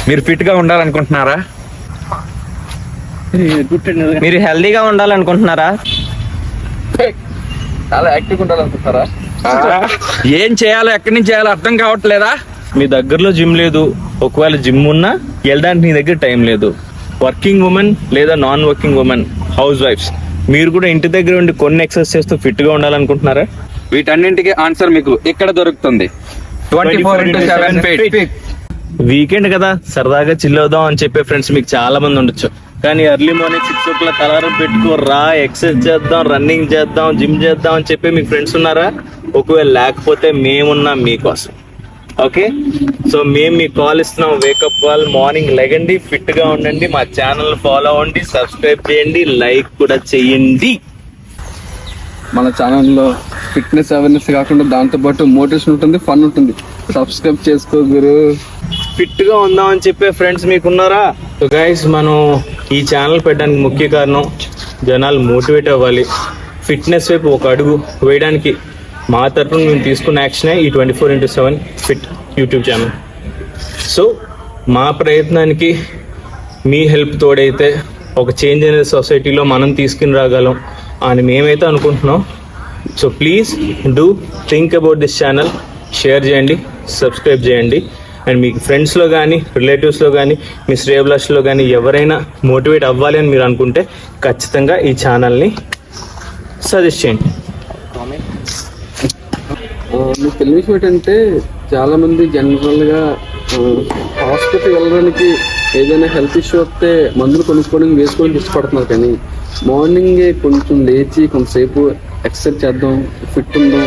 మీరు ఫిట్ గా ఉండాలనుకుంటున్నారా? మీరు హెల్దీగా ఉండాలనుకుంటున్నారా? చాలా యాక్టివ్ ఉండాలనుకుంటున్నారా? ఏం చేయాలో ఎక్కడి నుంచి చేయాలో అర్థం కావట్లేదా? మీ దగ్గరలో జిమ్ లేదు, ఒకవేళ జిమ్ ఉన్నా వెళ్ళడానికి నీ దగ్గర టైం లేదు. వర్కింగ్ ఉమెన్ లేదా నాన్ వర్కింగ్ ఉమెన్, హౌస్ వైఫ్స్, మీరు కూడా ఇంటి దగ్గర ఉండి కొన్ని ఎక్సర్సైజ్ చేస్తూ ఫిట్ గా ఉండాలనుకుంటున్నారా? వీటన్నింటికి ఆన్సర్ మీకు ఇక్కడ దొరుకుతుంది. 24/7 ఫిట్. వీకెండ్ కదా, సరదాగా చిల్ అవుదాం అని చెప్పే ఫ్రెండ్స్ మీకు చాలా మంది ఉండొచ్చు. కానీ ఎర్లీ మార్నింగ్ 6 o'clock అలారం పెట్టుకో రా, ఎక్సర్సైజ్ చేద్దాం, రన్నింగ్ చేద్దాం, జిమ్ చేద్దాం అని చెప్పి మీకు ఫ్రెండ్స్ ఉన్నారా? ఒకవేళ లేకపోతే మేమున్నాం మీకోసం. ఓకే, సో మేము మీకు కాల్ ఇస్తున్నాం. Wake up call. మార్నింగ్ లెగండి, ఫిట్ గా ఉండండి, మా ఛానల్ ఫాలో అవ్వండి, సబ్స్క్రైబ్ చేయండి, లైక్ కూడా చేయండి. మన ఛానల్లో ఫిట్నెస్ అవేర్నెస్ కాకుండా దాంతో పాటు మోటివేషన్ ఉంటుంది, ఫన్ ఉంటుంది. సబ్స్క్రైబ్ చేసుకో గురు. ఫిట్ గా ఉందాం అని చెప్పే ఫ్రెండ్స్ మీకున్నారా? సో గైస్, మనం ఈ ఛానల్ పెట్టడానికి ముఖ్య కారణం జనాలు మోటివేట్ అవ్వాలి, ఫిట్నెస్ వైపు ఒక అడుగు వేయడానికి మా తరఫున మేము తీసుకున్న యాక్షనే ఈ 24/7 ఫిట్ యూట్యూబ్ ఛానల్. సో మా ప్రయత్నానికి మీ హెల్ప్ తోడైతే ఒక చేంజ్ అనేది సొసైటీలో మనం తీసుకుని రాగలం అని మేమైతే అనుకుంటున్నాం. So please do think about this channel. Share చేయండి, సబ్స్క్రైబ్ చేయండి. అండ్ మీకు ఫ్రెండ్స్లో కానీ, రిలేటివ్స్లో కానీ, మీ శ్రేయభిలాషులో కానీ ఎవరైనా మోటివేట్ అవ్వాలి అని మీరు అనుకుంటే ఖచ్చితంగా ఈ ఛానల్ని సజెస్ట్ చేయండి. మీకు తెలియ విషయం ఏంటంటే చాలా మంది జనరల్గా హాస్పిటల్ వెళ్ళడానికి ఏదైనా హెల్త్ ఇష్యూ వస్తే మందులు కొనుక్కోవడానికి వేసుకోవడానికి ఇష్టపడుతున్నారు. కానీ మార్నింగే కొంచెం లేచి కొంతసేపు ఎక్సర్సైజ్ చేద్దాం, ఫిట్ ఉందాం,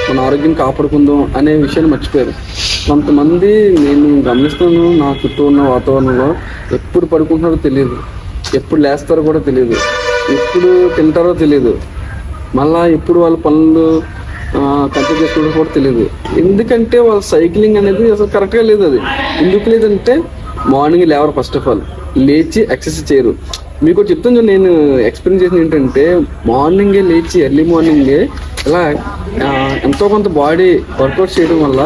మన ఆరోగ్యం కాపాడుకుందాం అనే విషయాన్ని మర్చిపోయారు. కొంతమంది నేను గమనిస్తున్నాను, నా చుట్టూ ఉన్న వాతావరణంలో ఎప్పుడు పడుకుంటున్నారో తెలియదు, ఎప్పుడు లేస్తారో కూడా తెలియదు, ఎప్పుడు తింటారో తెలియదు, మళ్ళీ ఎప్పుడు వాళ్ళ పనులు కంప్లీట్ చేసుకోవడం కూడా తెలియదు. ఎందుకంటే వాళ్ళ సైక్లింగ్ అనేది అసలు కరెక్ట్గా లేదు. అది ఎందుకు లేదంటే మార్నింగ్ లేవరు, ఫస్ట్ ఆఫ్ ఆల్ లేచి ఎక్సర్సైజ్ చేయరు. మీకు చెప్తాను, నేను ఎక్స్పీరియన్స్ చేసింది ఏంటంటే మార్నింగే లేచి ఎర్లీ మార్నింగే ఇలా ఎంతో కొంత బాడీ వర్కౌట్ చేయడం వల్ల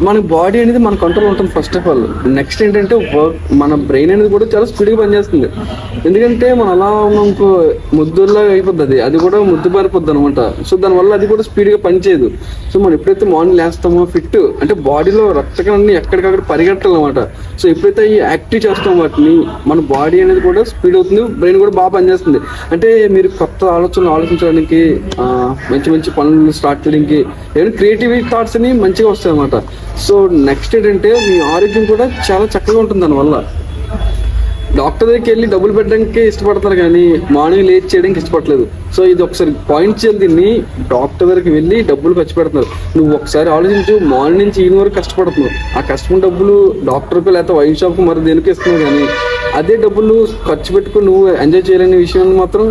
మన బాడీ అనేది మన కంట్రోల్ ఉంటుంది ఫస్ట్ ఆఫ్ ఆల్. నెక్స్ట్ ఏంటంటే మన బ్రెయిన్ అనేది కూడా చాలా స్పీడ్గా పనిచేస్తుంది. ఎందుకంటే మనం అలా ఉన్నాకో ముద్దుల్లా అయిపోద్ది, అది కూడా ముద్దు పారిపోద్ది అనమాట. సో దానివల్ల అది కూడా స్పీడ్గా పనిచేయదు. సో మనం ఎప్పుడైతే మార్నింగ్ లేస్తామో ఫిట్ అంటే బాడీలో రక్తకణాన్ని ఎక్కడికక్కడ పరిగెట్టాలన్నమాట. సో ఎప్పుడైతే ఈ యాక్టివ్ చేస్తాం వాటిని, మన బాడీ అనేది కూడా స్పీడ్ అవుతుంది, బ్రెయిన్ కూడా బాగా పనిచేస్తుంది. అంటే మీరు కొత్త ఆలోచనలు ఆలోచించడానికి, మంచి మంచి పనులు స్టార్ట్ చేయడానికి, ఏమైనా క్రియేటివ్ థాట్స్ అని మంచిగా వస్తాయి అన్నమాట. సో నెక్స్ట్ ఏంటంటే మీ ఆరోగ్యం కూడా చాలా చక్కగా ఉంటుంది. దానివల్ల డాక్టర్ దగ్గరికి వెళ్ళి డబ్బులు పెట్టడానికి ఇష్టపడతారు కానీ మార్నింగ్ లేట్ చేయడానికి ఇష్టపడలేదు. సో ఇది ఒకసారి పాయింట్ చేయాలి. దీన్ని డాక్టర్ దగ్గరికి వెళ్ళి డబ్బులు ఖర్చు పెడుతున్నారు. నువ్వు ఒకసారి ఆలోచించు, మార్నింగ్ నుంచి ఈయన వరకు కష్టపడుతున్నావు, ఆ కష్టమైన డబ్బులు డాక్టర్కి లేకపోతే వైన్ షాప్కి మరి దేనికి ఇస్తున్నావు. కానీ అదే డబ్బులు ఖర్చు పెట్టుకుని నువ్వు ఎంజాయ్ చేయలేని విషయాన్ని మాత్రం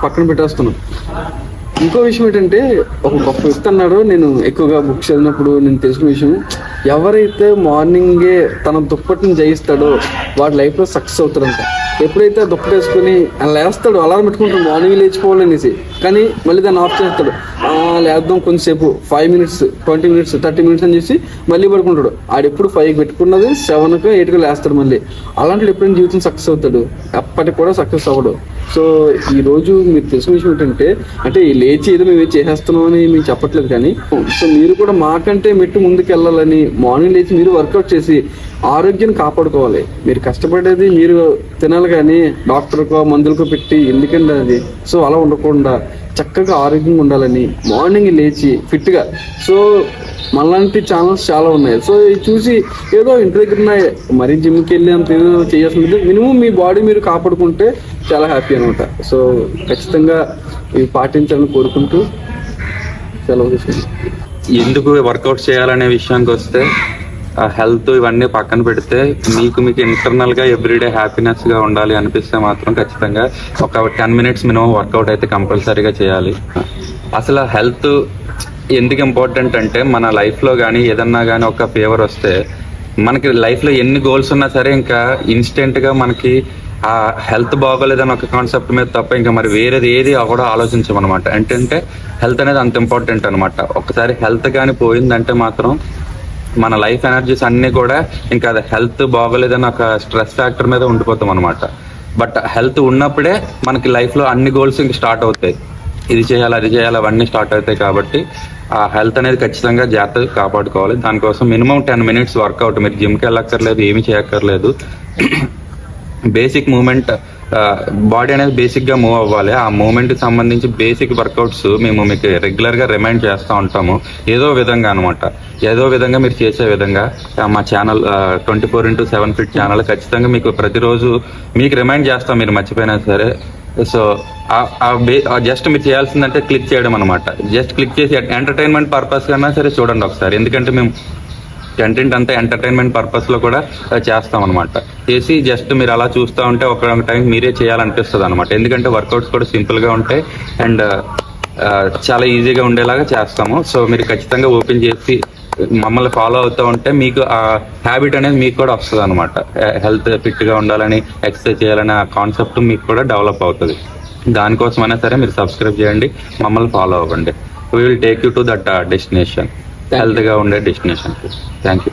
పక్కన పెట్టేస్తున్నావు. ఇంకో విషయం ఏంటంటే, ఒక గొప్ప వ్యక్తి అన్నాడు, నేను ఎక్కువగా బుక్స్ చదివినప్పుడు నేను తెలిసిన విషయం, ఎవరైతే మార్నింగే తన దుప్పటిని జయిస్తాడో వాడి లైఫ్లో సక్సెస్ అవుతాడంట. ఎప్పుడైతే దుప్పటి వేసుకుని లేస్తాడు, అలారం పెట్టుకుంటాడు మార్నింగ్ లేచిపోవాలనేసి, కానీ మళ్ళీ దాన్ని ఆఫ్ చేస్తాడు, లేద్దాం కొంచెంసేపు 5 minutes 20 minutes 30 minutes అని చేసి మళ్ళీ పడుకుంటాడు. ఆడెప్పుడు 5 పెట్టుకున్నది 7కో 8కో లేస్తాడు మళ్ళీ. అలాంటి ఎప్పుడైనా జీవితం సక్సెస్ అవుతాడు, అప్పటికి కూడా సక్సెస్ అవ్వడు. సో ఈరోజు మీకు తెలిసిన విషయం ఏంటంటే, అంటే లేచి ఏదో మేము చేసేస్తున్నాం అని మీకు చెప్పట్లేదు, కానీ సో మీరు కూడా మాకంటే మెట్టు ముందుకు వెళ్ళాలని మార్నింగ్ లేచి మీరు వర్కౌట్ చేసి ఆరోగ్యాన్ని కాపాడుకోవాలి. మీరు కష్టపడేది మీరు తినాలి కానీ డాక్టర్కో మందులకో పెట్టి ఎందుకంటే అది. సో అలా ఉండకుండా చక్కగా ఆరోగ్యంగా ఉండాలని మార్నింగ్ లేచి ఫిట్గా. సో మనలాంటి ఛానల్స్ చాలా ఉన్నాయి. సో ఇది చూసి ఏదో ఇంటి దగ్గర ఉన్నాయి, మరీ జిమ్కి వెళ్ళి అంత ఏదో చేయాల్సింది, మినిమం మీ బాడీ మీరు కాపాడుకుంటే చాలా హ్యాపీ అనమాట. సో ఖచ్చితంగా ఇవి పాటించాలని కోరుకుంటూ సెలవు తీసుకుంటాం. ఎందుకు వర్కౌట్ చేయాలనే విషయానికి వస్తే, హెల్త్ ఇవన్నీ పక్కన పెడితే మీకు ఇంటర్నల్గా ఎవ్రీడే హ్యాపీనెస్గా ఉండాలి అనిపిస్తే మాత్రం ఖచ్చితంగా ఒక 10 minutes మినిమం వర్కౌట్ అయితే కంపల్సరీగా చేయాలి. అసలు హెల్త్ ఎందుకు ఇంపార్టెంట్ అంటే, మన లైఫ్లో కానీ ఏదన్నా కానీ ఒక ఫీవర్ వస్తే మనకి లైఫ్లో ఎన్ని గోల్స్ ఉన్నా సరే ఇంకా ఇన్స్టెంట్గా మనకి ఆ హెల్త్ బాగోలేదని ఒక కాన్సెప్ట్ మీద తప్ప ఇంకా మరి వేరేది ఏది కూడా ఆలోచించమన్నమాట. ఏంటంటే హెల్త్ అనేది అంత ఇంపార్టెంట్ అనమాట. ఒకసారి హెల్త్ కానీ పోయిందంటే మాత్రం మన లైఫ్ ఎనర్జీస్ అన్నీ కూడా ఇంకా అది హెల్త్ బాగోలేదని ఒక స్ట్రెస్ ఫ్యాక్టర్ మీద ఉండిపోతాం అనమాట. బట్ హెల్త్ ఉన్నప్పుడే మనకి లైఫ్లో అన్ని గోల్స్ ఇంక స్టార్ట్ అవుతాయి. ఇది చేయాలి, అది చేయాలి, అవన్నీ స్టార్ట్ అవుతాయి. కాబట్టి ఆ హెల్త్ అనేది ఖచ్చితంగా జాగ్రత్తగా కాపాడుకోవాలి. దానికోసం మినిమం 10 minutes వర్కౌట్. మీరు జిమ్కి వెళ్ళక్కర్లేదు, ఏమీ చేయక్కర్లేదు. బేసిక్ మూమెంట్, బాడీ అనేది బేసిక్గా మూవ్ అవ్వాలి. ఆ మూమెంట్కి సంబంధించి బేసిక్ వర్కౌట్స్ మేము మీకు రెగ్యులర్గా రిమైండ్ చేస్తూ ఉంటాము. ఏదో విధంగా అనమాట, ఏదో విధంగా మీరు చేసే విధంగా మా ఛానల్ 24x7 ఫిట్ ఛానల్ ఖచ్చితంగా మీకు ప్రతిరోజు మీకు రిమైండ్ చేస్తాం, మీరు మర్చిపోయినా సరే. సో జస్ట్ మీరు చేయాల్సిందంటే క్లిక్ చేయడం అనమాట. జస్ట్ క్లిక్ చేసి ఎంటర్టైన్మెంట్ పర్పస్ కన్నా సరే చూడండి ఒకసారి. ఎందుకంటే మేము కంటెంట్ అంతా ఎంటర్టైన్మెంట్ పర్పస్లో కూడా చేస్తాం అనమాట. చేసి జస్ట్ మీరు అలా చూస్తూ ఉంటే ఒక టైం మీరే చేయాలనిపిస్తుంది అనమాట. ఎందుకంటే వర్కౌట్స్ కూడా సింపుల్గా ఉంటాయి అండ్ చాలా ఈజీగా ఉండేలాగా చేస్తాము. సో మీరు ఖచ్చితంగా ఓపెన్ చేసి మమ్మల్ని ఫాలో అవుతూ ఉంటే మీకు ఆ హ్యాబిట్ అనేది మీకు కూడా వస్తుంది అనమాట. హెల్త్ ఫిట్గా ఉండాలని, ఎక్సర్సైజ్ చేయాలనే ఆ కాన్సెప్ట్ మీకు కూడా డెవలప్ అవుతుంది. దానికోసమైనా సరే మీరు సబ్స్క్రైబ్ చేయండి, మమ్మల్ని ఫాలో అవ్వండి. We will take you to that destination, హెల్త్గా ఉండే డెస్టినేషన్. Thank you.